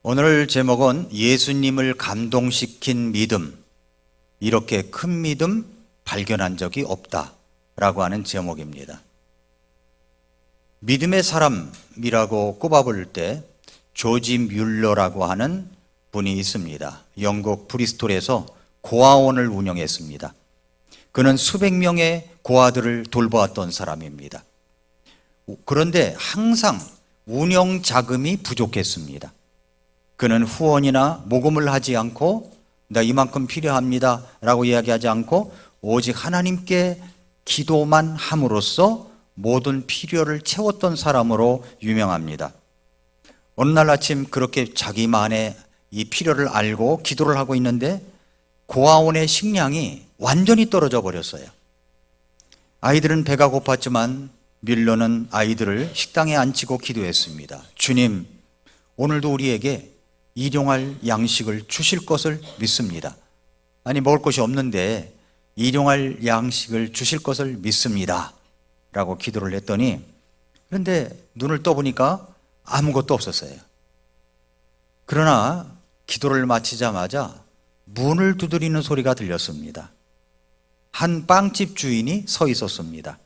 오늘 제목은 예수님을 감동시킨 믿음, 이렇게 큰 믿음 발견한 적이 없다라고 하는 제목입니다. 믿음의 사람이라고 꼽아볼 때 조지 뮬러라고 하는 분이 있습니다. 영국 브리스톨에서 고아원을 운영했습니다. 그는 수백 명의 고아들을 돌보았던 사람입니다. 그런데 항상 운영 자금이 부족했습니다. 그는 후원이나 모금을 하지 않고 나 이만큼 필요합니다 라고 이야기하지 않고 오직 하나님께 기도만 함으로써 모든 필요를 채웠던 사람으로 유명합니다. 어느 날 아침 그렇게 자기만의 이 필요를 알고 기도를 하고 있는데 고아원의 식량이 완전히 떨어져 버렸어요. 아이들은 배가 고팠지만 뮬러는 아이들을 식당에 앉히고 기도했습니다. 주님, 오늘도 우리에게 일용할 양식을 주실 것을 믿습니다. 아니, 먹을 것이 없는데 일용할 양식을 주실 것을 믿습니다 라고 기도를 했더니, 그런데 눈을 떠보니까 아무것도 없었어요. 그러나 기도를 마치자마자 문을 두드리는 소리가 들렸습니다. 한 빵집 주인이 서 있었습니다.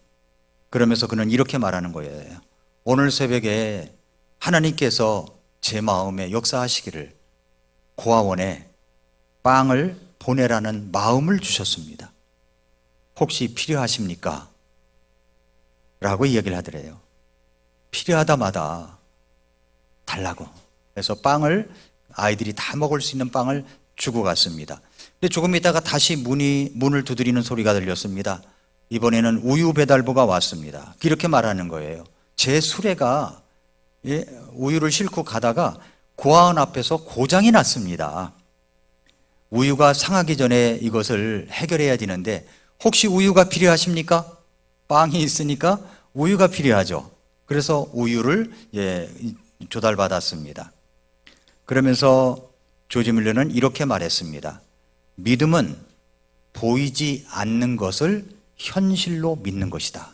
그러면서 그는 이렇게 말하는 거예요. 오늘 새벽에 하나님께서 제 마음에 역사하시기를 고아원에 빵을 보내라는 마음을 주셨습니다. 혹시 필요하십니까? 라고 이야기를 하더래요. 필요하다마다 달라고. 그래서 빵을, 아이들이 다 먹을 수 있는 빵을 주고 갔습니다. 근데 조금 있다가 다시 문을 두드리는 소리가 들렸습니다. 이번에는 우유 배달부가 왔습니다. 이렇게 말하는 거예요. 제 수레가 우유를 싣고 가다가 고아원 앞에서 고장이 났습니다. 우유가 상하기 전에 이것을 해결해야 되는데 혹시 우유가 필요하십니까? 빵이 있으니까 우유가 필요하죠. 그래서 우유를 조달받았습니다. 그러면서 조지 뮬러는 이렇게 말했습니다. 믿음은 보이지 않는 것을 현실로 믿는 것이다.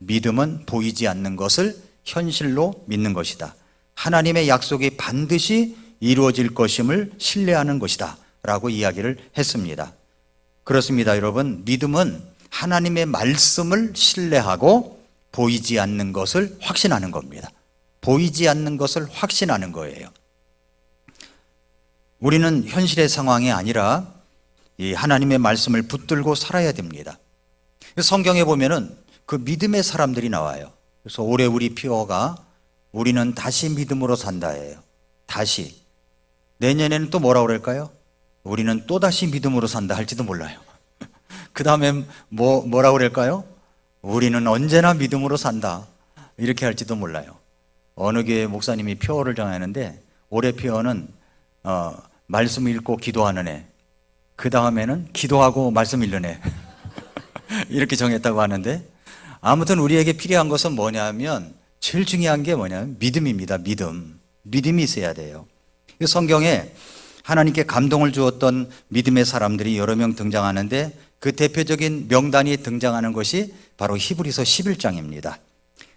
믿음은 보이지 않는 것을 현실로 믿는 것이다. 하나님의 약속이 반드시 이루어질 것임을 신뢰하는 것이다 라고 이야기를 했습니다. 그렇습니다, 여러분. 믿음은 하나님의 말씀을 신뢰하고 보이지 않는 것을 확신하는 겁니다. 보이지 않는 것을 확신하는 거예요. 우리는 현실의 상황이 아니라 이 하나님의 말씀을 붙들고 살아야 됩니다. 성경에 보면은 그 믿음의 사람들이 나와요. 그래서 올해 우리 표어가 우리는 다시 믿음으로 산다예요. 다시. 내년에는 또 뭐라고 그럴까요? 우리는 또다시 믿음으로 산다 할지도 몰라요. 그 다음에 뭐라고 그럴까요? 우리는 언제나 믿음으로 산다 이렇게 할지도 몰라요. 어느 교회 목사님이 표어를 정하는데 올해 표어는 말씀 읽고 기도하는 애, 그 다음에는 기도하고 말씀 읽는 애 이렇게 정했다고 하는데, 아무튼 우리에게 필요한 것은 뭐냐면 제일 중요한 게 뭐냐면 믿음입니다. 믿음이 있어야 돼요. 성경에 하나님께 감동을 주었던 믿음의 사람들이 여러 명 등장하는데 그 대표적인 명단이 등장하는 것이 바로 히브리서 11장입니다.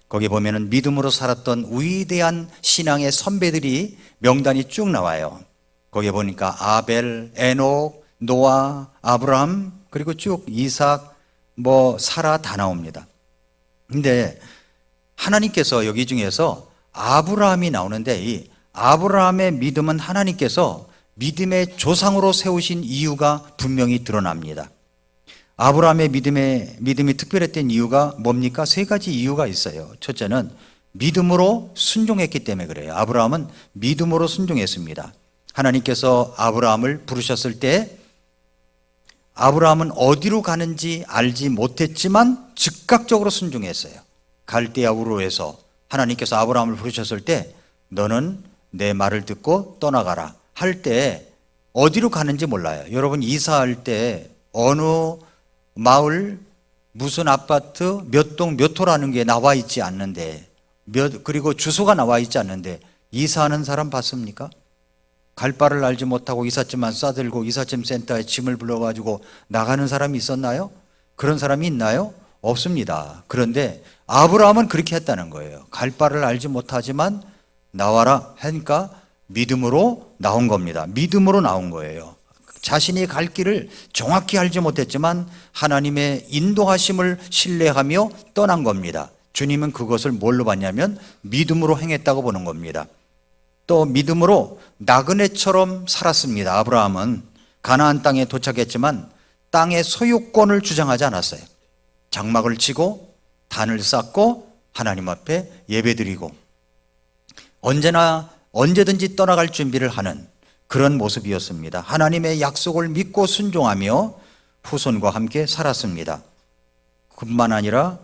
거기 보면은 믿음으로 살았던 위대한 신앙의 선배들이 명단이 쭉 나와요. 거기 보니까 아벨, 에녹, 노아, 아브라함, 그리고 쭉 이삭, 사라 다 나옵니다. 근데 하나님께서 여기 중에서 아브라함이 나오는데 이 아브라함의 믿음은 하나님께서 믿음의 조상으로 세우신 이유가 분명히 드러납니다. 아브라함의 믿음이 특별했던 이유가 뭡니까? 세 가지 이유가 있어요. 첫째는 믿음으로 순종했기 때문에 그래요. 아브라함은 믿음으로 순종했습니다. 하나님께서 아브라함을 부르셨을 때 아브라함은 어디로 가는지 알지 못했지만 즉각적으로 순종했어요. 갈대아 우르에서 하나님께서 아브라함을 부르셨을 때 너는 내 말을 듣고 떠나가라 할 때 어디로 가는지 몰라요. 여러분 이사할 때 어느 마을 무슨 아파트 몇 동 몇 호라는 게 나와 있지 않는데 그리고 주소가 나와 있지 않는데 이사하는 사람 봤습니까? 갈 바를 알지 못하고 이삿짐만 싸들고 이삿짐 센터에 짐을 불러가지고 나가는 사람이 있었나요? 그런 사람이 있나요? 없습니다. 그런데 아브라함은 그렇게 했다는 거예요. 갈 바를 알지 못하지만 나와라 하니까 믿음으로 나온 겁니다. 믿음으로 나온 거예요. 자신이 갈 길을 정확히 알지 못했지만 하나님의 인도하심을 신뢰하며 떠난 겁니다. 주님은 그것을 뭘로 봤냐면 믿음으로 행했다고 보는 겁니다. 또 믿음으로 나그네처럼 살았습니다. 아브라함은 가나안 땅에 도착했지만 땅의 소유권을 주장하지 않았어요. 장막을 치고 단을 쌓고 하나님 앞에 예배드리고 언제든지 떠나갈 준비를 하는 그런 모습이었습니다. 하나님의 약속을 믿고 순종하며 후손과 함께 살았습니다. 뿐만 아니라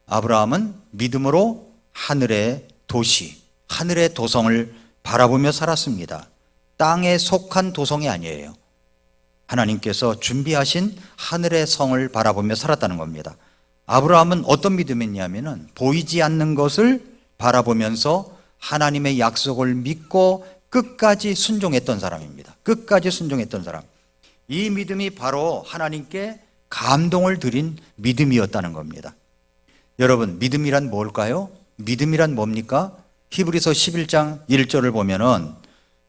아브라함은 믿음으로 하늘의 도시, 하늘의 도성을 바라보며 살았습니다. 땅에 속한 도성이 아니에요. 하나님께서 준비하신 하늘의 성을 바라보며 살았다는 겁니다. 아브라함은 어떤 믿음이었냐면 보이지 않는 것을 바라보면서 하나님의 약속을 믿고 끝까지 순종했던 사람입니다. 끝까지 순종했던 사람. 이 믿음이 바로 하나님께 감동을 드린 믿음이었다는 겁니다. 여러분, 믿음이란 뭘까요? 믿음이란 뭡니까? 히브리서 11장 1절을 보면은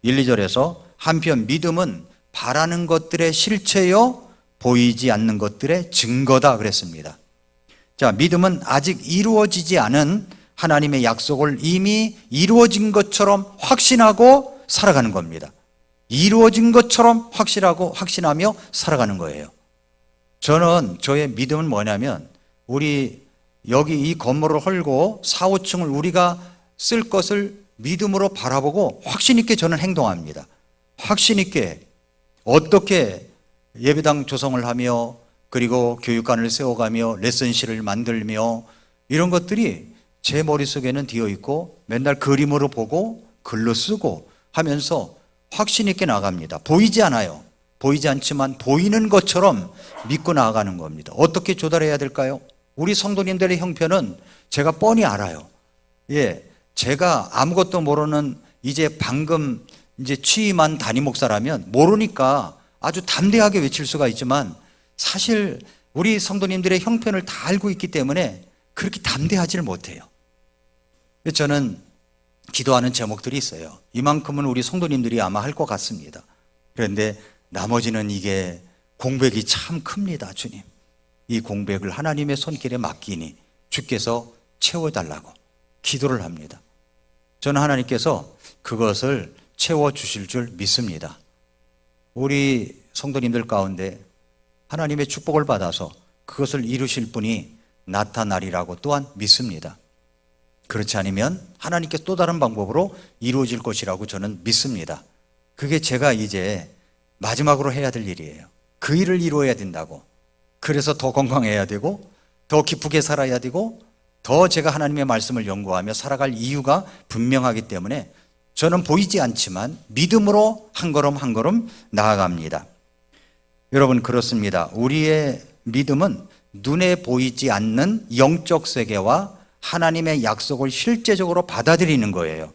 1, 2절에서 한편 믿음은 바라는 것들의 실체요 보이지 않는 것들의 증거다 그랬습니다. 자, 믿음은 아직 이루어지지 않은 하나님의 약속을 이미 이루어진 것처럼 확신하고 살아가는 겁니다. 이루어진 것처럼 확신하며 살아가는 거예요. 저는 저의 믿음은 뭐냐면 우리 여기 이 건물을 헐고 4, 5층을 우리가 쓸 것을 믿음으로 바라보고 확신 있게 저는 행동합니다. 확신 있게 어떻게 예배당 조성을 하며 그리고 교육관을 세워가며 레슨실을 만들며 이런 것들이 제 머릿속에는 되어 있고 맨날 그림으로 보고 글로 쓰고 하면서 확신 있게 나갑니다. 보이지 않아요. 보이지 않지만 보이는 것처럼 믿고 나아가는 겁니다. 어떻게 조달해야 될까요? 우리 성도님들의 형편은 제가 뻔히 알아요. 제가 아무것도 모르는 방금 취임한 담임 목사라면 모르니까 아주 담대하게 외칠 수가 있지만 사실 우리 성도님들의 형편을 다 알고 있기 때문에 그렇게 담대하지를 못해요. 저는 기도하는 제목들이 있어요. 이만큼은 우리 성도님들이 아마 할 것 같습니다. 그런데 나머지는 이게 공백이 참 큽니다. 주님, 이 공백을 하나님의 손길에 맡기니 주께서 채워달라고 기도를 합니다. 저는 하나님께서 그것을 채워주실 줄 믿습니다. 우리 성도님들 가운데 하나님의 축복을 받아서 그것을 이루실 분이 나타나리라고 또한 믿습니다. 그렇지 않으면 하나님께서 또 다른 방법으로 이루어질 것이라고 저는 믿습니다. 그게 제가 이제 마지막으로 해야 될 일이에요. 그 일을 이루어야 된다고. 그래서 더 건강해야 되고 더 기쁘게 살아야 되고 더 제가 하나님의 말씀을 연구하며 살아갈 이유가 분명하기 때문에 저는 보이지 않지만 믿음으로 한 걸음 한 걸음 나아갑니다. 여러분, 그렇습니다. 우리의 믿음은 눈에 보이지 않는 영적 세계와 하나님의 약속을 실제적으로 받아들이는 거예요.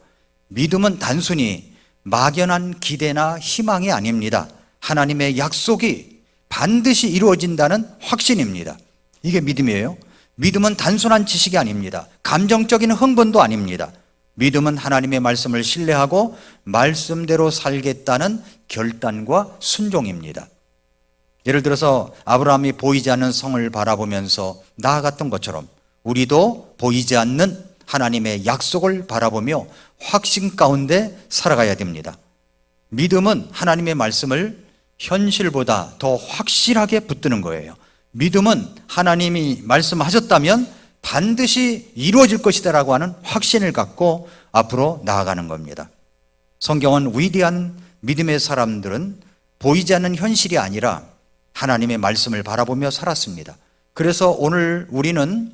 믿음은 단순히 막연한 기대나 희망이 아닙니다. 하나님의 약속이 반드시 이루어진다는 확신입니다. 이게 믿음이에요. 믿음은 단순한 지식이 아닙니다. 감정적인 흥분도 아닙니다. 믿음은 하나님의 말씀을 신뢰하고 말씀대로 살겠다는 결단과 순종입니다. 예를 들어서 아브라함이 보이지 않는 성을 바라보면서 나아갔던 것처럼 우리도 보이지 않는 하나님의 약속을 바라보며 확신 가운데 살아가야 됩니다. 믿음은 하나님의 말씀을 현실보다 더 확실하게 붙드는 거예요. 믿음은 하나님이 말씀하셨다면 반드시 이루어질 것이다라고 하는 확신을 갖고 앞으로 나아가는 겁니다. 성경은 위대한 믿음의 사람들은 보이지 않는 현실이 아니라 하나님의 말씀을 바라보며 살았습니다. 그래서 오늘 우리는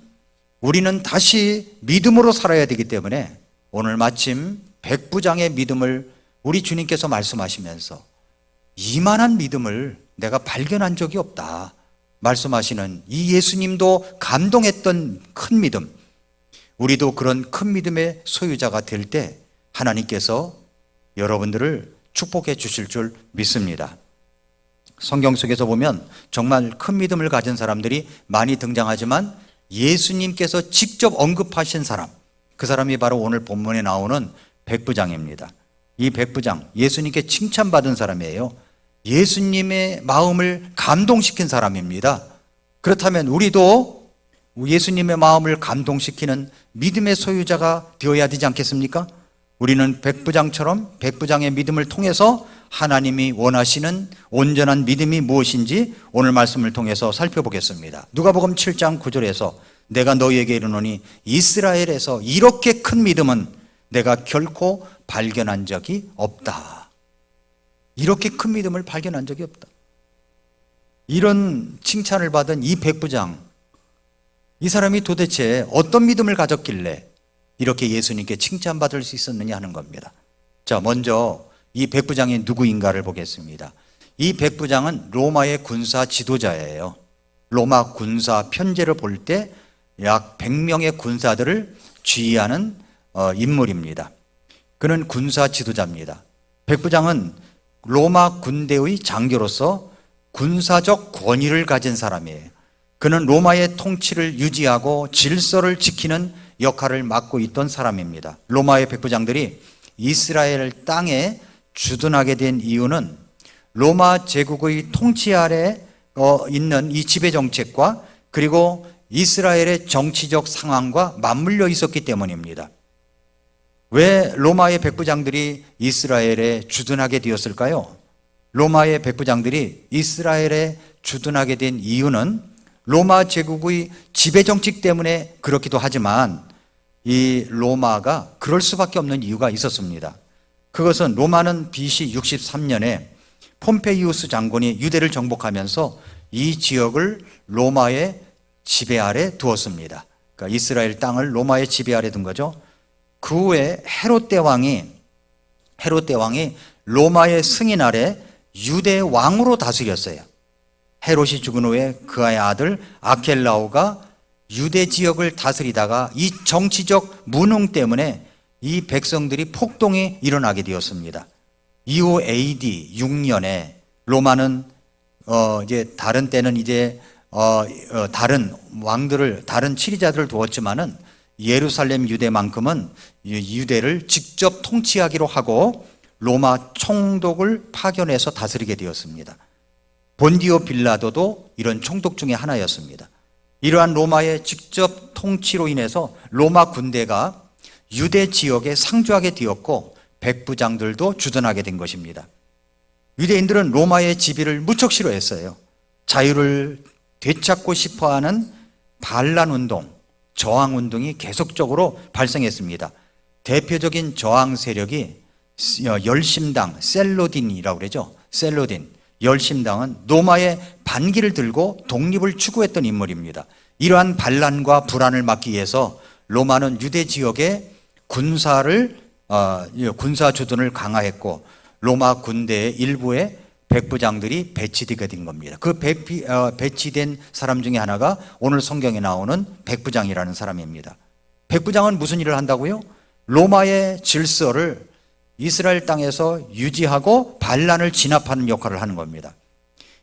다시 믿음으로 살아야 되기 때문에 오늘 마침 백부장의 믿음을 우리 주님께서 말씀하시면서 이만한 믿음을 내가 발견한 적이 없다 말씀하시는 이 예수님도 감동했던 큰 믿음, 우리도 그런 큰 믿음의 소유자가 될 때 하나님께서 여러분들을 축복해 주실 줄 믿습니다. 성경 속에서 보면 정말 큰 믿음을 가진 사람들이 많이 등장하지만 예수님께서 직접 언급하신 사람, 그 사람이 바로 오늘 본문에 나오는 백부장입니다. 이 백부장, 예수님께 칭찬받은 사람이에요. 예수님의 마음을 감동시킨 사람입니다. 그렇다면 우리도 예수님의 마음을 감동시키는 믿음의 소유자가 되어야 되지 않겠습니까? 우리는 백부장처럼 백부장의 믿음을 통해서 하나님이 원하시는 온전한 믿음이 무엇인지 오늘 말씀을 통해서 살펴보겠습니다. 누가복음 7장 9절에서 내가 너희에게 이르노니 이스라엘에서 이렇게 큰 믿음은 내가 결코 발견한 적이 없다. 이렇게 큰 믿음을 발견한 적이 없다. 이런 칭찬을 받은 이 백부장, 이 사람이 도대체 어떤 믿음을 가졌길래 이렇게 예수님께 칭찬받을 수 있었느냐 하는 겁니다. 자, 먼저 이 백부장이 누구인가를 보겠습니다. 이 백부장은 로마의 군사 지도자예요. 로마 군사 편제를 볼 때 약 100명의 군사들을 지휘하는 인물입니다. 그는 군사 지도자입니다. 백부장은 로마 군대의 장교로서 군사적 권위를 가진 사람이에요. 그는 로마의 통치를 유지하고 질서를 지키는 역할을 맡고 있던 사람입니다. 로마의 백부장들이 이스라엘 땅에 주둔하게 된 이유는 로마 제국의 통치 아래 있는 이 지배 정책과 그리고 이스라엘의 정치적 상황과 맞물려 있었기 때문입니다. 왜 로마의 백부장들이 이스라엘에 주둔하게 되었을까요? 로마의 백부장들이 이스라엘에 주둔하게 된 이유는 로마 제국의 지배 정책 때문에 그렇기도 하지만 이 로마가 그럴 수밖에 없는 이유가 있었습니다. 그것은 로마는 BC 63년에 폼페이우스 장군이 유대를 정복하면서 이 지역을 로마의 지배 아래 두었습니다. 그러니까 이스라엘 땅을 로마의 지배 아래 둔 거죠. 그 후에 헤롯 대왕이 로마의 승인 아래 유대 왕으로 다스렸어요. 헤롯이 죽은 후에 그의 아들 아켈라오가 유대 지역을 다스리다가 이 정치적 무능 때문에 이 백성들이 폭동이 일어나게 되었습니다. 이후 AD 6년에 로마는 이제 다른 때는 이제 다른 왕들을 다른 치리자들을 두었지만은 예루살렘 유대만큼은 유대를 직접 통치하기로 하고 로마 총독을 파견해서 다스리게 되었습니다. 본디오 빌라도도 이런 총독 중에 하나였습니다. 이러한 로마의 직접 통치로 인해서 로마 군대가 유대 지역에 상주하게 되었고 백부장들도 주둔하게 된 것입니다. 유대인들은 로마의 지배를 무척 싫어했어요. 자유를 되찾고 싶어하는 반란 운동, 저항 운동이 계속적으로 발생했습니다. 대표적인 저항 세력이 열심당, 셀로딘이라고 그러죠. 셀로딘, 열심당은 로마의 반기를 들고 독립을 추구했던 인물입니다. 이러한 반란과 불안을 막기 위해서 로마는 유대 지역에 군사 주둔을 강화했고 로마 군대의 일부에 백부장들이 배치되게 된 겁니다. 그 배치된 사람 중에 하나가 오늘 성경에 나오는 백부장이라는 사람입니다. 백부장은 무슨 일을 한다고요? 로마의 질서를 이스라엘 땅에서 유지하고 반란을 진압하는 역할을 하는 겁니다.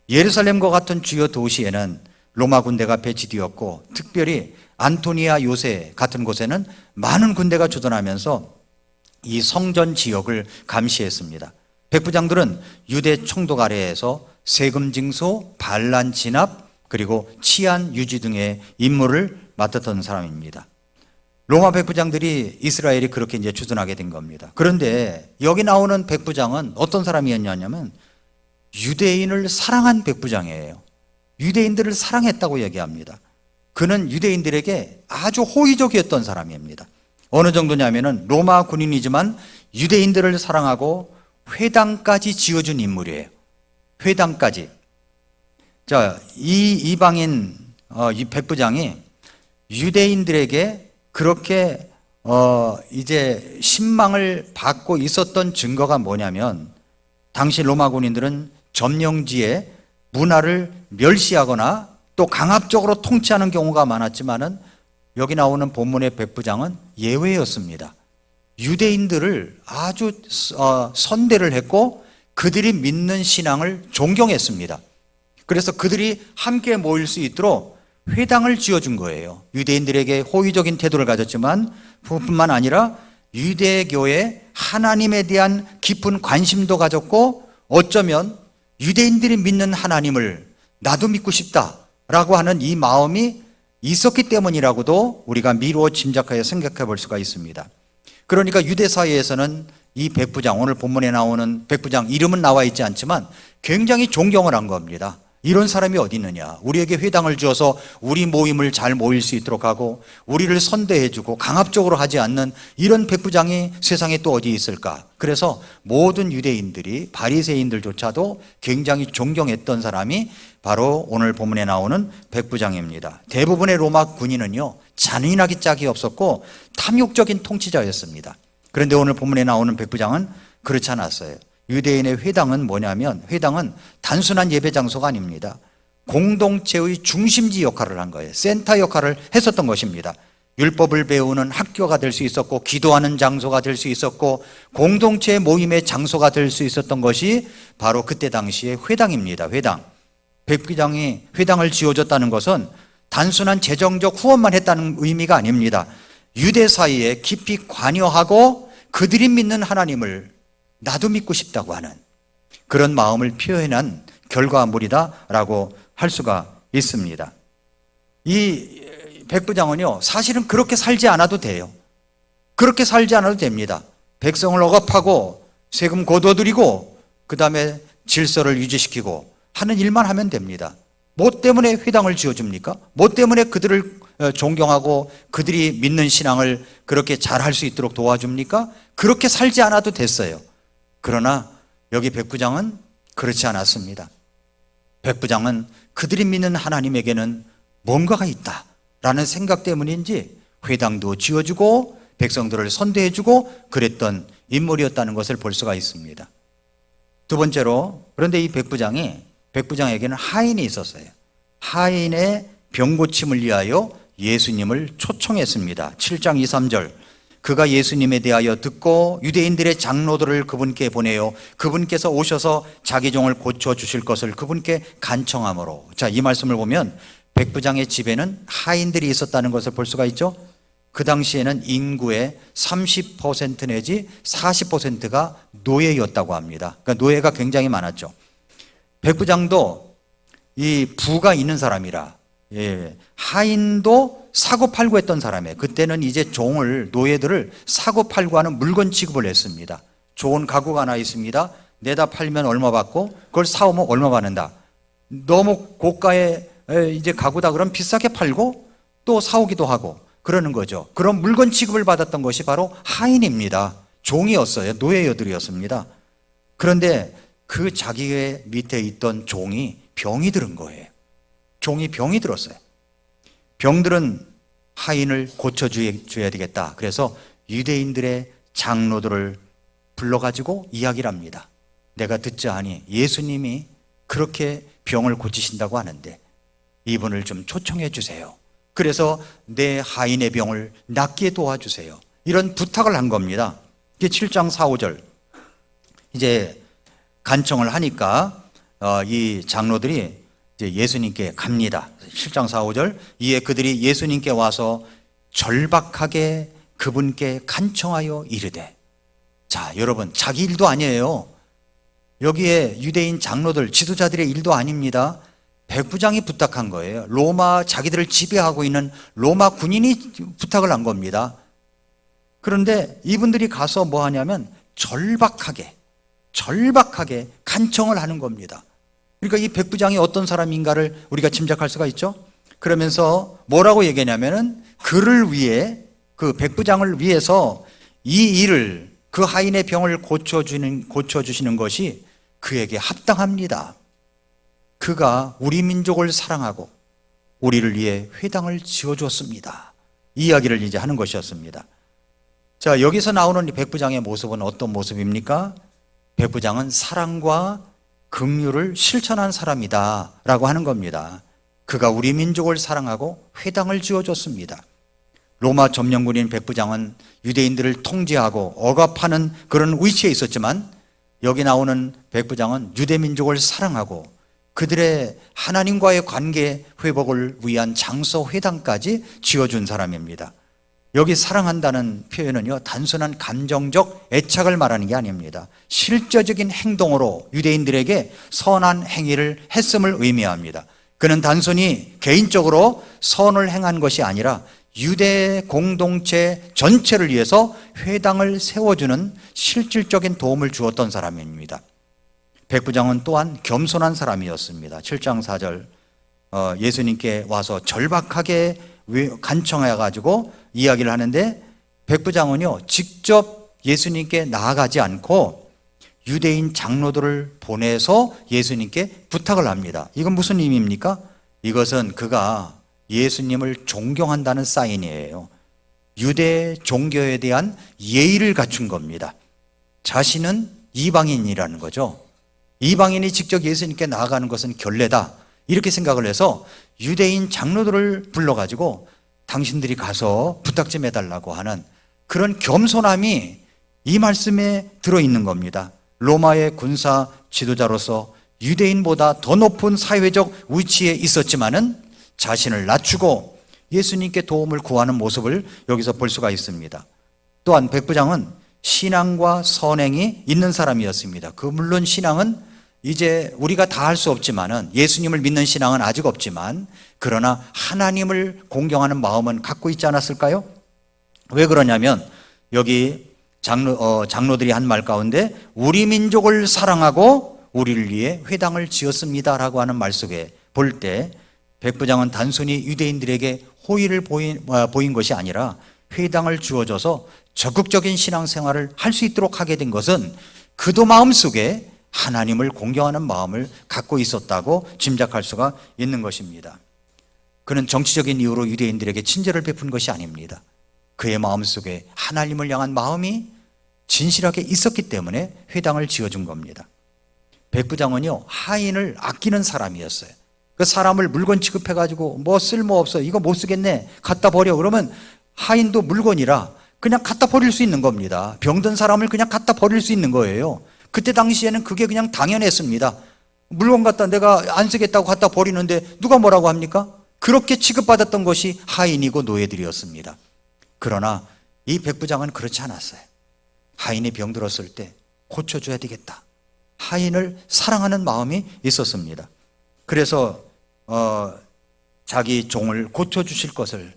예루살렘과 같은 주요 도시에는 로마 군대가 배치되었고 특별히 안토니아 요새 같은 곳에는 많은 군대가 주둔하면서 이 성전 지역을 감시했습니다. 백부장들은 유대 총독 아래에서 세금 징수, 반란 진압, 그리고 치안 유지 등의 임무를 맡았던 사람입니다. 로마 백부장들이 이스라엘이 그렇게 이제 주둔하게 된 겁니다. 그런데 여기 나오는 백부장은 어떤 사람이었냐면 유대인을 사랑한 백부장이에요. 유대인들을 사랑했다고 얘기합니다. 그는 유대인들에게 아주 호의적이었던 사람입니다. 어느 정도냐면은 로마 군인이지만 유대인들을 사랑하고 회당까지 지어준 인물이에요. 회당까지. 자, 이 이방인 이 백부장이 유대인들에게 그렇게 이제 신망을 받고 있었던 증거가 뭐냐면 당시 로마 군인들은 점령지의 문화를 멸시하거나 또 강압적으로 통치하는 경우가 많았지만은 여기 나오는 본문의 백부장은 예외였습니다. 유대인들을 아주 선대를 했고 그들이 믿는 신앙을 존경했습니다. 그래서 그들이 함께 모일 수 있도록 회당을 지어준 거예요. 유대인들에게 호의적인 태도를 가졌지만 뿐만 아니라 유대교의 하나님에 대한 깊은 관심도 가졌고 어쩌면 유대인들이 믿는 하나님을 나도 믿고 싶다라고 하는 이 마음이 있었기 때문이라고도 우리가 미루어 짐작하여 생각해 볼 수가 있습니다. 그러니까 유대 사회에서는 이 백부장, 오늘 본문에 나오는 백부장 이름은 나와 있지 않지만 굉장히 존경을 한 겁니다. 이런 사람이 어디 있느냐. 우리에게 회당을 주어서 우리 모임을 잘 모일 수 있도록 하고 우리를 선대해주고 강압적으로 하지 않는 이런 백부장이 세상에 또 어디 있을까. 그래서 모든 유대인들이 바리새인들조차도 굉장히 존경했던 사람이 바로 오늘 본문에 나오는 백부장입니다. 대부분의 로마 군인은요 잔인하기 짝이 없었고 탐욕적인 통치자였습니다. 그런데 오늘 본문에 나오는 백부장은 그렇지 않았어요. 유대인의 회당은 뭐냐면 회당은 단순한 예배 장소가 아닙니다. 공동체의 중심지 역할을 한 거예요. 센터 역할을 했었던 것입니다. 율법을 배우는 학교가 될 수 있었고 기도하는 장소가 될 수 있었고 공동체 모임의 장소가 될 수 있었던 것이 바로 그때 당시의 회당입니다. 회당. 백부장이 회당을 지어줬다는 것은 단순한 재정적 후원만 했다는 의미가 아닙니다. 유대 사이에 깊이 관여하고 그들이 믿는 하나님을 나도 믿고 싶다고 하는 그런 마음을 표현한 결과물이다라고 할 수가 있습니다. 이 백부장은요 사실은 그렇게 살지 않아도 돼요. 그렇게 살지 않아도 됩니다. 백성을 억압하고 세금 거둬들이고 그 다음에 질서를 유지시키고 하는 일만 하면 됩니다. 뭐 때문에 회당을 지어줍니까? 뭐 때문에 그들을 존경하고 그들이 믿는 신앙을 그렇게 잘할 수 있도록 도와줍니까? 그렇게 살지 않아도 됐어요. 그러나 여기 백부장은 그렇지 않았습니다. 백부장은 그들이 믿는 하나님에게는 뭔가가 있다라는 생각 때문인지 회당도 지어주고 백성들을 선대해주고 그랬던 인물이었다는 것을 볼 수가 있습니다. 두 번째로, 그런데 이 백부장에게는 하인이 있었어요. 하인의 병고침을 위하여 예수님을 초청했습니다. 7장 2, 3절. 그가 예수님에 대하여 듣고 유대인들의 장로들을 그분께 보내요. 그분께서 오셔서 자기 종을 고쳐주실 것을 그분께 간청함으로. 자, 이 말씀을 보면 백부장의 집에는 하인들이 있었다는 것을 볼 수가 있죠. 그 당시에는 인구의 30% 내지 40%가 노예였다고 합니다. 그러니까 노예가 굉장히 많았죠. 백부장도 이 부가 있는 사람이라 하인도 사고 팔고 했던 사람이에요. 그때는 이제 노예들을 사고 팔고 하는 물건 취급을 했습니다. 좋은 가구가 하나 있습니다. 내다 팔면 얼마 받고 그걸 사오면 얼마 받는다. 너무 고가의 이제 가구다 그러면 비싸게 팔고 또 사오기도 하고 그러는 거죠. 그런 물건 취급을 받았던 것이 바로 하인입니다. 종이었어요. 노예여들이었습니다. 그런데 그 자기의 밑에 있던 종이 병이 들은 거예요. 종이 병이 들었어요. 병들은 하인을 고쳐줘야 되겠다. 그래서 유대인들의 장로들을 불러가지고 이야기를 합니다. 내가 듣자 하니 예수님이 그렇게 병을 고치신다고 하는데 이분을 좀 초청해 주세요. 그래서 내 하인의 병을 낫게 도와주세요. 이런 부탁을 한 겁니다. 이게 7장 4, 5절. 이제 간청을 하니까 이 장로들이 이제 예수님께 갑니다. 7장 4, 5절. 이에 그들이 예수님께 와서 절박하게 그분께 간청하여 이르되. 자, 여러분, 자기 일도 아니에요. 여기에 유대인 장로들, 지도자들의 일도 아닙니다. 백부장이 부탁한 거예요. 로마, 자기들을 지배하고 있는 로마 군인이 부탁을 한 겁니다. 그런데 이분들이 가서 뭐 하냐면 절박하게 간청을 하는 겁니다. 그러니까 이 백부장이 어떤 사람인가를 우리가 짐작할 수가 있죠. 그러면서 뭐라고 얘기하냐면은 그를 위해, 그 백부장을 위해서 이 일을, 그 하인의 병을 고쳐주시는 것이 그에게 합당합니다. 그가 우리 민족을 사랑하고 우리를 위해 회당을 지어주었습니다. 이 이야기를 이제 하는 것이었습니다. 자, 여기서 나오는 이 백부장의 모습은 어떤 모습입니까? 백부장은 사랑과 긍휼을 실천한 사람이다 라고 하는 겁니다. 그가 우리 민족을 사랑하고 회당을 지어줬습니다. 로마 점령군인 백부장은 유대인들을 통제하고 억압하는 그런 위치에 있었지만 여기 나오는 백부장은 유대 민족을 사랑하고 그들의 하나님과의 관계 회복을 위한 장소 회당까지 지어준 사람입니다. 여기 사랑한다는 표현은요, 단순한 감정적 애착을 말하는 게 아닙니다. 실제적인 행동으로 유대인들에게 선한 행위를 했음을 의미합니다. 그는 단순히 개인적으로 선을 행한 것이 아니라 유대 공동체 전체를 위해서 회당을 세워주는 실질적인 도움을 주었던 사람입니다. 백부장은 또한 겸손한 사람이었습니다. 7장 4절 예수님께 와서 절박하게 간청해가지고 이야기를 하는데, 백부장은요 직접 예수님께 나아가지 않고 유대인 장로들을 보내서 예수님께 부탁을 합니다. 이건 무슨 의미입니까? 이것은 그가 예수님을 존경한다는 사인이에요. 유대 종교에 대한 예의를 갖춘 겁니다. 자신은 이방인이라는 거죠. 이방인이 직접 예수님께 나아가는 것은 결례다, 이렇게 생각을 해서 유대인 장로들을 불러가지고 당신들이 가서 부탁 좀 해달라고 하는 그런 겸손함이 이 말씀에 들어있는 겁니다. 로마의 군사 지도자로서 유대인보다 더 높은 사회적 위치에 있었지만은 자신을 낮추고 예수님께 도움을 구하는 모습을 여기서 볼 수가 있습니다. 또한 백부장은 신앙과 선행이 있는 사람이었습니다. 물론 신앙은 이제 우리가 다 할 수 없지만은, 예수님을 믿는 신앙은 아직 없지만, 그러나 하나님을 공경하는 마음은 갖고 있지 않았을까요? 왜 그러냐면 여기 장로들이 한 말 가운데 우리 민족을 사랑하고 우리를 위해 회당을 지었습니다라고 하는 말 속에 볼 때, 백부장은 단순히 유대인들에게 호의를 보인 것이 아니라 회당을 주어줘서 적극적인 신앙생활을 할 수 있도록 하게 된 것은 그도 마음속에 하나님을 공경하는 마음을 갖고 있었다고 짐작할 수가 있는 것입니다. 그는 정치적인 이유로 유대인들에게 친절을 베푼 것이 아닙니다. 그의 마음속에 하나님을 향한 마음이 진실하게 있었기 때문에 회당을 지어준 겁니다. 백부장은요 하인을 아끼는 사람이었어요. 그 사람을 물건 취급해가지고 뭐 쓸모없어, 이거 못 쓰겠네, 갖다 버려, 그러면 하인도 물건이라 그냥 갖다 버릴 수 있는 겁니다. 병든 사람을 그냥 갖다 버릴 수 있는 거예요. 그때 당시에는 그게 그냥 당연했습니다. 물건 갖다 내가 안 쓰겠다고 갖다 버리는데 누가 뭐라고 합니까? 그렇게 취급받았던 것이 하인이고 노예들이었습니다. 그러나 이 백부장은 그렇지 않았어요. 하인이 병들었을 때 고쳐줘야 되겠다, 하인을 사랑하는 마음이 있었습니다. 그래서 자기 종을 고쳐주실 것을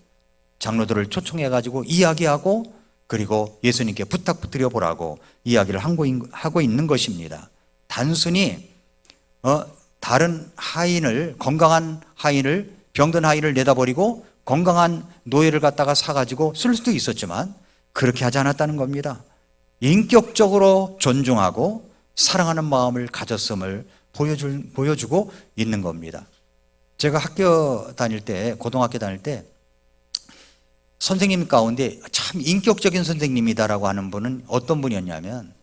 장로들을 초청해가지고 이야기하고, 그리고 예수님께 부탁드려 보라고 이야기를 하고 있는 것입니다. 단순히 다른 하인을, 건강한 하인을, 병든 하인을 내다버리고 건강한 노예를 갖다가 사가지고 쓸 수도 있었지만 그렇게 하지 않았다는 겁니다. 인격적으로 존중하고 사랑하는 마음을 가졌음을 보여주고 있는 겁니다. 제가 학교 다닐 때, 고등학교 다닐 때 선생님 가운데 참 인격적인 선생님이다라고 하는 분은 어떤 분이었냐면,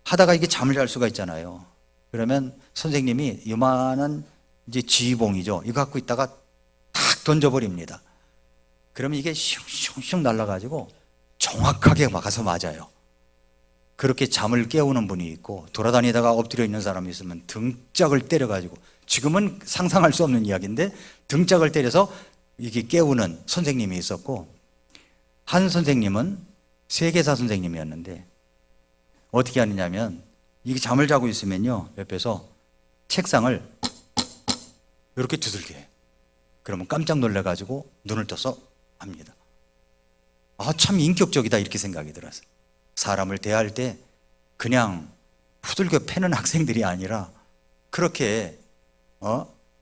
하다가 이게 잠을 잘 수가 있잖아요. 그러면 선생님이 요만한 이제 지휘봉이죠, 이거 갖고 있다가 탁 던져버립니다. 그러면 이게 슝슝슝 날아가지고 정확하게 가서 맞아요. 그렇게 잠을 깨우는 분이 있고, 돌아다니다가 엎드려 있는 사람이 있으면 등짝을 때려가지고, 지금은 상상할 수 없는 이야기인데 등짝을 때려서 이게 깨우는 선생님이 있었고, 한 선생님은 세계사 선생님이었는데 어떻게 하느냐면, 이게 잠을 자고 있으면요 옆에서 책상을 이렇게 두들겨 해요. 그러면 깜짝 놀라가지고 눈을 떠서 합니다. 참 인격적이다, 이렇게 생각이 들었어요. 사람을 대할 때 그냥 후들겨 패는 학생들이 아니라 그렇게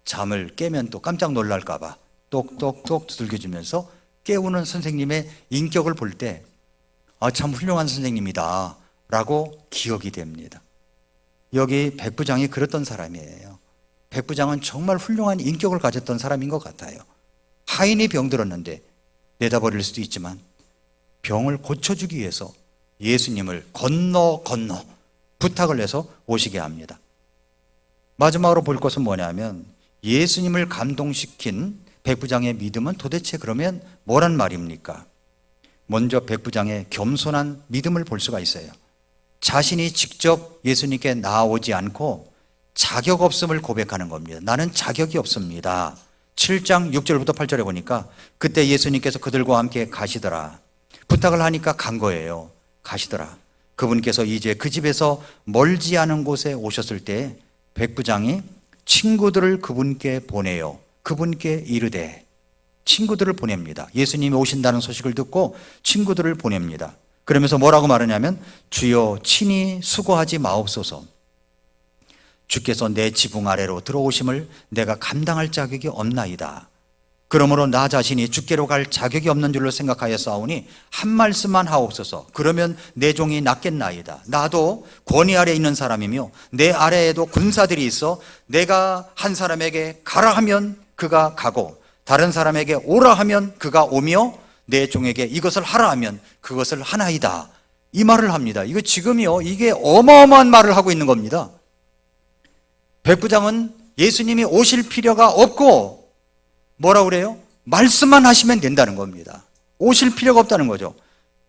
잠을 깨면 또 깜짝 놀랄까봐 똑똑똑 두들겨주면서 깨우는 선생님의 인격을 볼 때 참 훌륭한 선생님이다 라고 기억이 됩니다. 여기 백부장이 그랬던 사람이에요. 백부장은 정말 훌륭한 인격을 가졌던 사람인 것 같아요. 하인이 병들었는데 내다버릴 수도 있지만 병을 고쳐주기 위해서 예수님을 건너 부탁을 해서 오시게 합니다. 마지막으로 볼 것은 뭐냐면, 예수님을 감동시킨 백부장의 믿음은 도대체 그러면 뭐란 말입니까? 먼저 백부장의 겸손한 믿음을 볼 수가 있어요. 자신이 직접 예수님께 나오지 않고 자격 없음을 고백하는 겁니다. 나는 자격이 없습니다. 7장 6절부터 8절에 보니까, 그때 예수님께서 그들과 함께 가시더라. 부탁을 하니까 간 거예요. 가시더라. 그분께서 이제 그 집에서 멀지 않은 곳에 오셨을 때 백부장이 친구들을 그분께 보내요. 그분께 이르되, 친구들을 보냅니다. 예수님이 오신다는 소식을 듣고 친구들을 보냅니다. 그러면서 뭐라고 말하냐면, 주여 친히 수고하지 마옵소서. 주께서 내 지붕 아래로 들어오심을 내가 감당할 자격이 없나이다. 그러므로 나 자신이 주께로 갈 자격이 없는 줄로 생각하여 싸우니 한 말씀만 하옵소서. 그러면 내 종이 낫겠나이다. 나도 권위 아래 있는 사람이며 내 아래에도 군사들이 있어 내가 한 사람에게 가라 하면 그가 가고 다른 사람에게 오라 하면 그가 오며 내 종에게 이것을 하라 하면 그것을 하나이다. 이 말을 합니다. 이거 지금이요, 이게 어마어마한 말을 하고 있는 겁니다. 백부장은 예수님이 오실 필요가 없고 뭐라고 그래요? 말씀만 하시면 된다는 겁니다. 오실 필요가 없다는 거죠.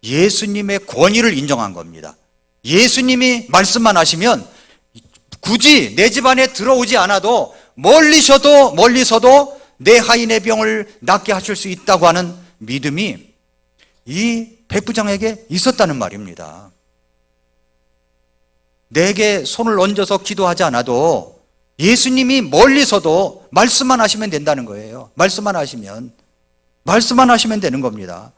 예수님의 권위를 인정한 겁니다. 예수님이 말씀만 하시면 굳이 내 집 안에 들어오지 않아도 멀리서도 내 하인의 병을 낫게 하실 수 있다고 하는 믿음이 이 백부장에게 있었다는 말입니다. 내게 손을 얹어서 기도하지 않아도 예수님이 멀리서도 말씀만 하시면 된다는 거예요. 말씀만 하시면 되는 겁니다.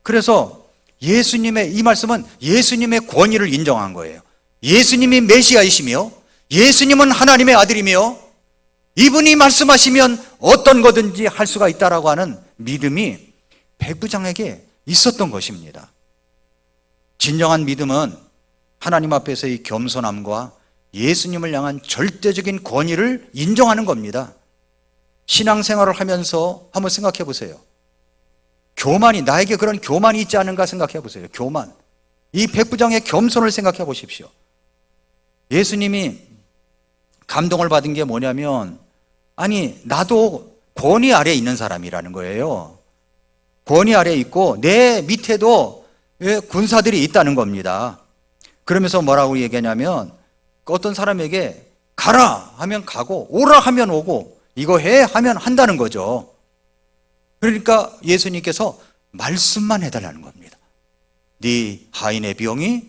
그래서 예수님의 이 말씀은 예수님의 권위를 인정한 거예요. 예수님이 메시아이시며 예수님은 하나님의 아들이며 이분이 말씀하시면 어떤 거든지 할 수가 있다라고 하는 믿음이 백부장에게 있었던 것입니다. 진정한 믿음은 하나님 앞에서의 겸손함과 예수님을 향한 절대적인 권위를 인정하는 겁니다. 신앙생활을 하면서 한번 생각해 보세요. 나에게 그런 교만이 있지 않은가 생각해 보세요. 교만. 이 백부장의 겸손을 생각해 보십시오. 예수님이 감동을 받은 게 뭐냐면, 아니, 나도 권위 아래에 있는 사람이라는 거예요. 권위 아래에 있고 내 밑에도 군사들이 있다는 겁니다. 그러면서 뭐라고 얘기하냐면, 어떤 사람에게 가라 하면 가고 오라 하면 오고 이거 해 하면 한다는 거죠. 그러니까 예수님께서 말씀만 해달라는 겁니다. 네 하인의 병이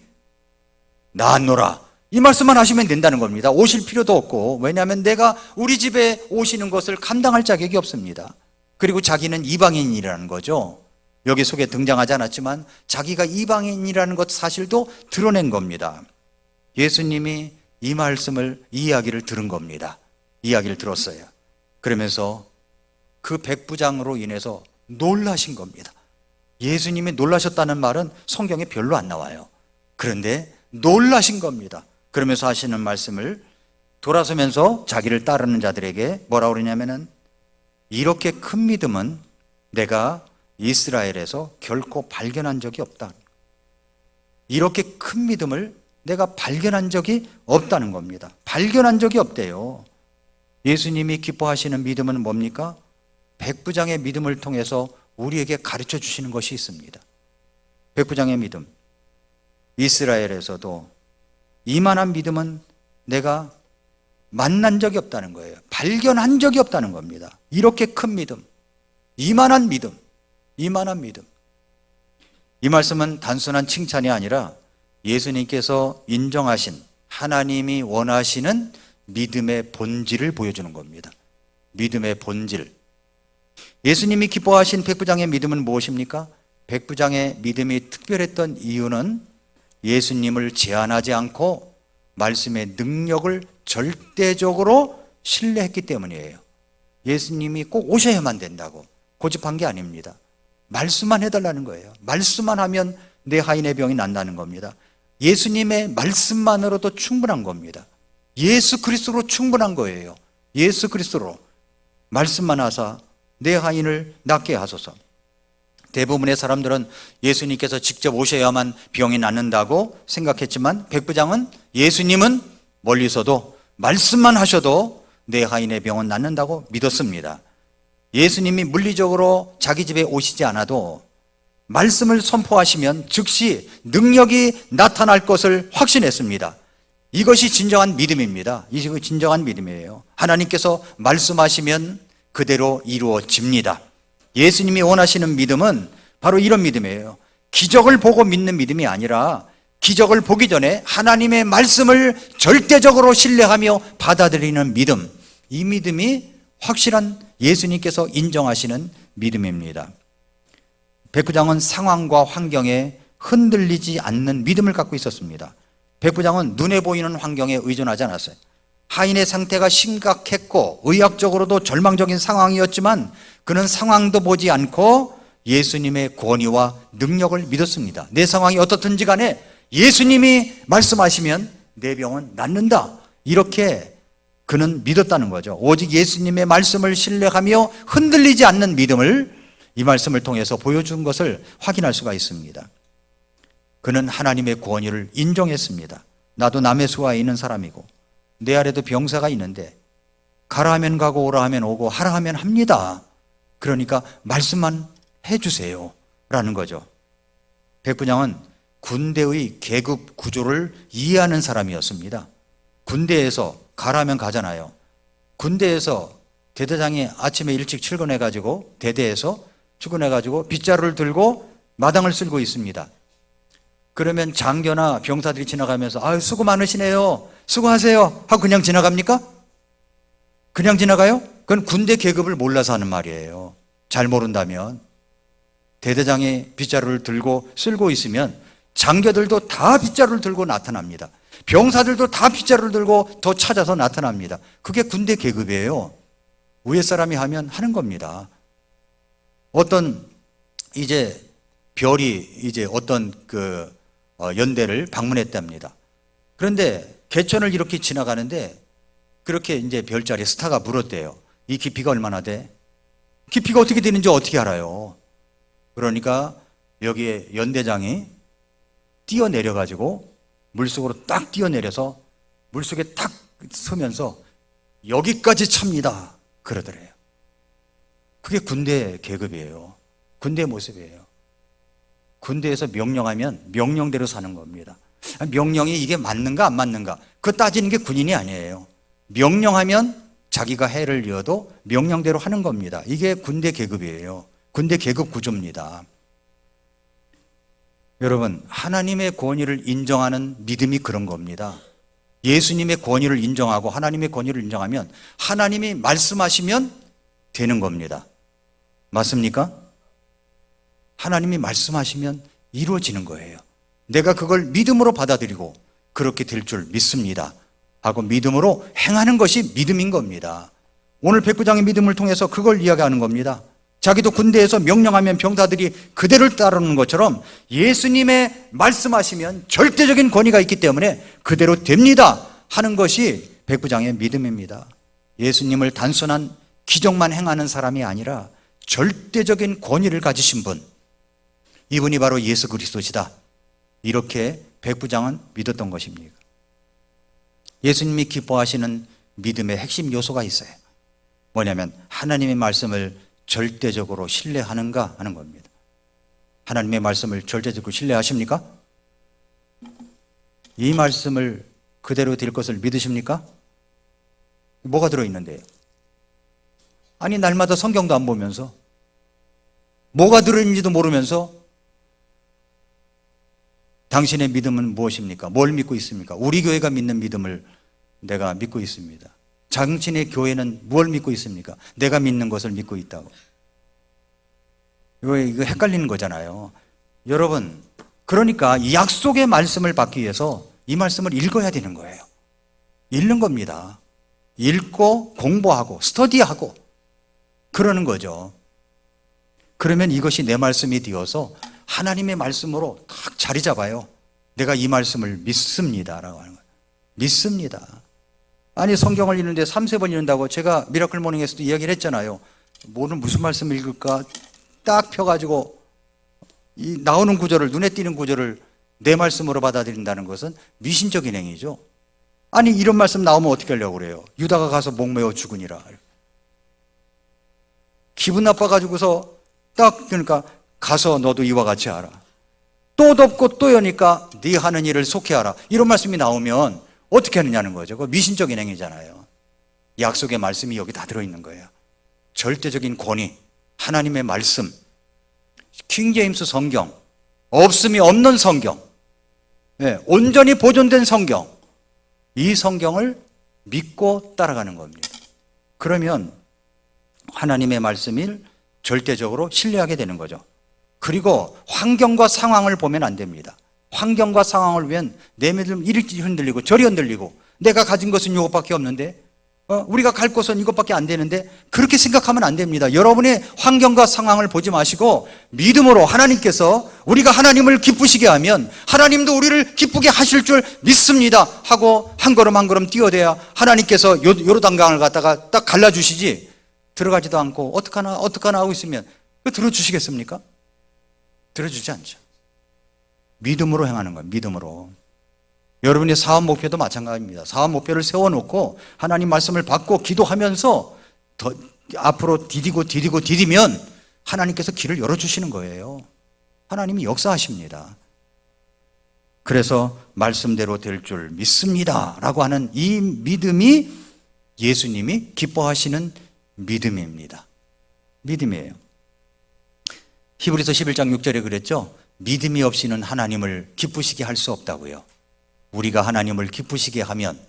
나았노라, 이 말씀만 하시면 된다는 겁니다. 오실 필요도 없고, 왜냐하면 내가 우리 집에 오시는 것을 감당할 자격이 없습니다. 그리고 자기는 이방인이라는 거죠. 여기 속에 등장하지 않았지만 자기가 이방인이라는 것 사실도 드러낸 겁니다. 예수님이 이 말씀을, 이 이야기를 들은 겁니다. 이야기를 들었어요. 그러면서 그 백부장으로 인해서 놀라신 겁니다. 예수님이 놀라셨다는 말은 성경에 별로 안 나와요. 그런데 놀라신 겁니다. 그러면서 하시는 말씀을 돌아서면서 자기를 따르는 자들에게 뭐라고 그러냐면은, 이렇게 큰 믿음은 내가 이스라엘에서 결코 발견한 적이 없다. 이렇게 큰 믿음을 내가 발견한 적이 없다는 겁니다. 발견한 적이 없대요. 예수님이 기뻐하시는 믿음은 뭡니까? 백부장의 믿음을 통해서 우리에게 가르쳐 주시는 것이 있습니다. 백부장의 믿음. 이스라엘에서도 이만한 믿음은 내가 만난 적이 없다는 거예요. 발견한 적이 없다는 겁니다. 이렇게 큰 믿음, 이만한 믿음. 이 말씀은 단순한 칭찬이 아니라 예수님께서 인정하신, 하나님이 원하시는 믿음의 본질을 보여주는 겁니다. 믿음의 본질. 예수님이 기뻐하신 백부장의 믿음은 무엇입니까? 백부장의 믿음이 특별했던 이유는 예수님을 제한하지 않고 말씀의 능력을 절대적으로 신뢰했기 때문이에요. 예수님이 꼭 오셔야만 된다고 고집한 게 아닙니다. 말씀만 해달라는 거예요. 말씀만 하면 내 하인의 병이 난다는 겁니다. 예수님의 말씀만으로도 충분한 겁니다. 예수 그리스도로 충분한 거예요. 예수 그리스도로 말씀만 하사 내 하인을 낫게 하소서. 대부분의 사람들은 예수님께서 직접 오셔야만 병이 낫는다고 생각했지만, 백부장은 예수님은 멀리서도 말씀만 하셔도 내 하인의 병은 낫는다고 믿었습니다. 예수님이 물리적으로 자기 집에 오시지 않아도 말씀을 선포하시면 즉시 능력이 나타날 것을 확신했습니다. 이것이 진정한 믿음입니다. 이것이 진정한 믿음이에요. 하나님께서 말씀하시면 그대로 이루어집니다. 예수님이 원하시는 믿음은 바로 이런 믿음이에요. 기적을 보고 믿는 믿음이 아니라 기적을 보기 전에 하나님의 말씀을 절대적으로 신뢰하며 받아들이는 믿음, 이 믿음이 확실한 예수님께서 인정하시는 믿음입니다. 백부장은 상황과 환경에 흔들리지 않는 믿음을 갖고 있었습니다. 백부장은 눈에 보이는 환경에 의존하지 않았어요. 하인의 상태가 심각했고 의학적으로도 절망적인 상황이었지만 그는 상황도 보지 않고 예수님의 권위와 능력을 믿었습니다. 내 상황이 어떻든지 간에 예수님이 말씀하시면 내 병은 낫는다, 이렇게 그는 믿었다는 거죠. 오직 예수님의 말씀을 신뢰하며 흔들리지 않는 믿음을 이 말씀을 통해서 보여준 것을 확인할 수가 있습니다. 그는 하나님의 권위를 인정했습니다. 나도 남의 수하에 있는 사람이고 내 아래도 병사가 있는데 가라 하면 가고 오라 하면 오고 하라 하면 합니다. 그러니까 말씀만 해주세요 라는 거죠. 백부장은 군대의 계급 구조를 이해하는 사람이었습니다. 군대에서 가라면 가잖아요. 군대에서 대대장이 아침에 일찍 출근해가지고 대대에서 출근해가지고 빗자루를 들고 마당을 쓸고 있습니다. 그러면 장교나 병사들이 지나가면서 아유 수고 많으시네요, 수고하세요 하고 그냥 지나갑니까? 그냥 지나가요? 그건 군대 계급을 몰라서 하는 말이에요. 잘 모른다면. 대대장이 빗자루를 들고 쓸고 있으면 장교들도 다 빗자루를 들고 나타납니다. 병사들도 다 빗자루를 들고 더 찾아서 나타납니다. 그게 군대 계급이에요. 위에 사람이 하면 하는 겁니다. 어떤 이제 별이 이제 어떤 연대를 방문했답니다. 그런데 개천을 이렇게 지나가는데 그렇게 이제 별자리 스타가 물었대요. 이 깊이가 얼마나 돼? 깊이가 어떻게 되는지 어떻게 알아요? 그러니까 여기에 연대장이 뛰어내려가지고 물속으로 딱 뛰어내려서 물속에 탁 서면서 여기까지 찹니다 그러더래요. 그게 군대 계급이에요. 군대 모습이에요. 군대에서 명령하면 명령대로 사는 겁니다. 명령이 이게 맞는가 안 맞는가 그거 따지는 게 군인이 아니에요. 명령하면 자기가 해를 이어도 명령대로 하는 겁니다. 이게 군대 계급이에요. 군대 계급 구조입니다. 여러분, 하나님의 권위를 인정하는 믿음이 그런 겁니다. 예수님의 권위를 인정하고 하나님의 권위를 인정하면 하나님이 말씀하시면 되는 겁니다. 맞습니까? 하나님이 말씀하시면 이루어지는 거예요. 내가 그걸 믿음으로 받아들이고 그렇게 될 줄 믿습니다 하고 믿음으로 행하는 것이 믿음인 겁니다. 오늘 백부장의 믿음을 통해서 그걸 이야기하는 겁니다. 자기도 군대에서 명령하면 병사들이 그대로 따르는 것처럼 예수님의 말씀하시면 절대적인 권위가 있기 때문에 그대로 됩니다 하는 것이 백부장의 믿음입니다. 예수님을 단순한 기적만 행하는 사람이 아니라 절대적인 권위를 가지신 분, 이분이 바로 예수 그리스도시다, 이렇게 백부장은 믿었던 것입니다. 예수님이 기뻐하시는 믿음의 핵심 요소가 있어요. 뭐냐면 하나님의 말씀을 절대적으로 신뢰하는가 하는 겁니다. 하나님의 말씀을 절대적으로 신뢰하십니까? 이 말씀을 그대로 될 것을 믿으십니까? 뭐가 들어있는데요? 아니 날마다 성경도 안 보면서 뭐가 들어있는지도 모르면서 당신의 믿음은 무엇입니까? 뭘 믿고 있습니까? 우리 교회가 믿는 믿음을 내가 믿고 있습니다. 당신의 교회는 뭘 믿고 있습니까? 내가 믿는 것을 믿고 있다고. 이거 헷갈리는 거잖아요. 여러분, 그러니까 이 약속의 말씀을 받기 위해서 이 말씀을 읽어야 되는 거예요. 읽는 겁니다. 읽고 공부하고 스터디하고 그러는 거죠. 그러면 이것이 내 말씀이 되어서 하나님의 말씀으로 딱 자리 잡아요. 내가 이 말씀을 믿습니다라고 하는 거예요. 믿습니다. 아니 성경을 읽는데 3-4번 읽는다고 제가 미라클 모닝에서도 이야기를 했잖아요. 뭐는 무슨 말씀을 읽을까 딱 펴가지고 이 나오는 구절을, 눈에 띄는 구절을 내 말씀으로 받아들인다는 것은 미신적인 행위죠. 아니 이런 말씀 나오면 어떻게 하려고 그래요? 유다가 가서 목매어 죽으니라. 기분 나빠가지고서 딱 그러니까 가서 너도 이와 같이 하라. 또 덮고 또 여니까 네 하는 일을 속해하라. 이런 말씀이 나오면 어떻게 하느냐는 거죠. 그거 미신적인 행위잖아요. 약속의 말씀이 여기 다 들어있는 거예요. 절대적인 권위, 하나님의 말씀, 킹 제임스 성경, 없음이 없는 성경, 온전히 보존된 성경, 이 성경을 믿고 따라가는 겁니다. 그러면 하나님의 말씀을 절대적으로 신뢰하게 되는 거죠. 그리고 환경과 상황을 보면 안 됩니다. 환경과 상황을 보면 내 믿음 이리 흔들리고 저리 흔들리고, 내가 가진 것은 이것밖에 없는데, 우리가 갈 곳은 이것밖에 안 되는데, 그렇게 생각하면 안 됩니다. 여러분의 환경과 상황을 보지 마시고 믿음으로 하나님께서 우리가 하나님을 기쁘시게 하면 하나님도 우리를 기쁘게 하실 줄 믿습니다 하고 한 걸음 한 걸음 뛰어대야 하나님께서 요르단강을 갖다가 딱 갈라주시지, 들어가지도 않고 어떡하나 하고 있으면 들어주시겠습니까? 들어주지 않죠. 믿음으로 행하는 거예요. 믿음으로. 여러분의 사업 목표도 마찬가지입니다. 사업 목표를 세워놓고 하나님 말씀을 받고 기도하면서 더 앞으로 디디면 하나님께서 길을 열어주시는 거예요. 하나님이 역사하십니다. 그래서 말씀대로 될 줄 믿습니다 라고 하는 이 믿음이 예수님이 기뻐하시는 믿음입니다. 믿음이에요. 히브리서 11장 6절에 그랬죠. 믿음이 없이는 하나님을 기쁘시게 할 수 없다고요. 우리가 하나님을 기쁘시게 하면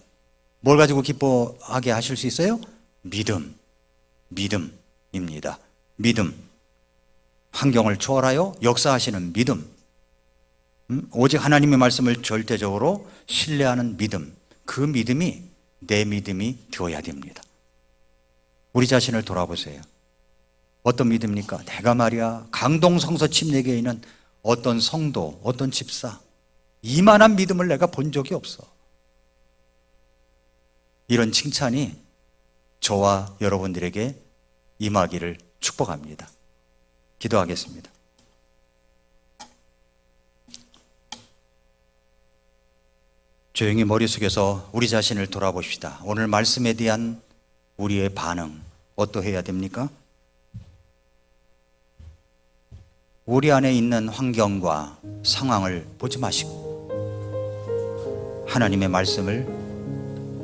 뭘 가지고 기뻐하게 하실 수 있어요? 믿음입니다. 믿음. 환경을 초월하여 역사하시는 믿음. 오직 하나님의 말씀을 절대적으로 신뢰하는 믿음. 그 믿음이 내 믿음이 되어야 됩니다. 우리 자신을 돌아보세요. 어떤 믿음입니까? 내가 말이야 강동 성서 침례교에 있는 어떤 성도, 어떤 집사, 이만한 믿음을 내가 본 적이 없어. 이런 칭찬이 저와 여러분들에게 임하기를 축복합니다. 기도하겠습니다. 조용히 머릿속에서 우리 자신을 돌아봅시다. 오늘 말씀에 대한 우리의 반응 어떠해야 됩니까? 우리 안에 있는 환경과 상황을 보지 마시고 하나님의 말씀을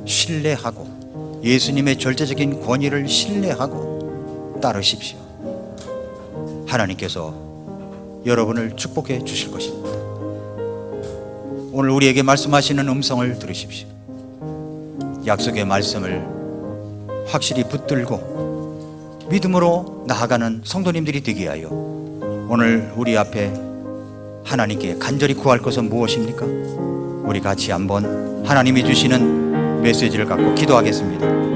신뢰하고 예수님의 절대적인 권위를 신뢰하고 따르십시오. 하나님께서 여러분을 축복해 주실 것입니다. 오늘 우리에게 말씀하시는 음성을 들으십시오. 약속의 말씀을 확실히 붙들고 믿음으로 나아가는 성도님들이 되게 하여 오늘 우리 앞에 하나님께 간절히 구할 것은 무엇입니까? 우리 같이 한번 하나님이 주시는 메시지를 갖고 기도하겠습니다.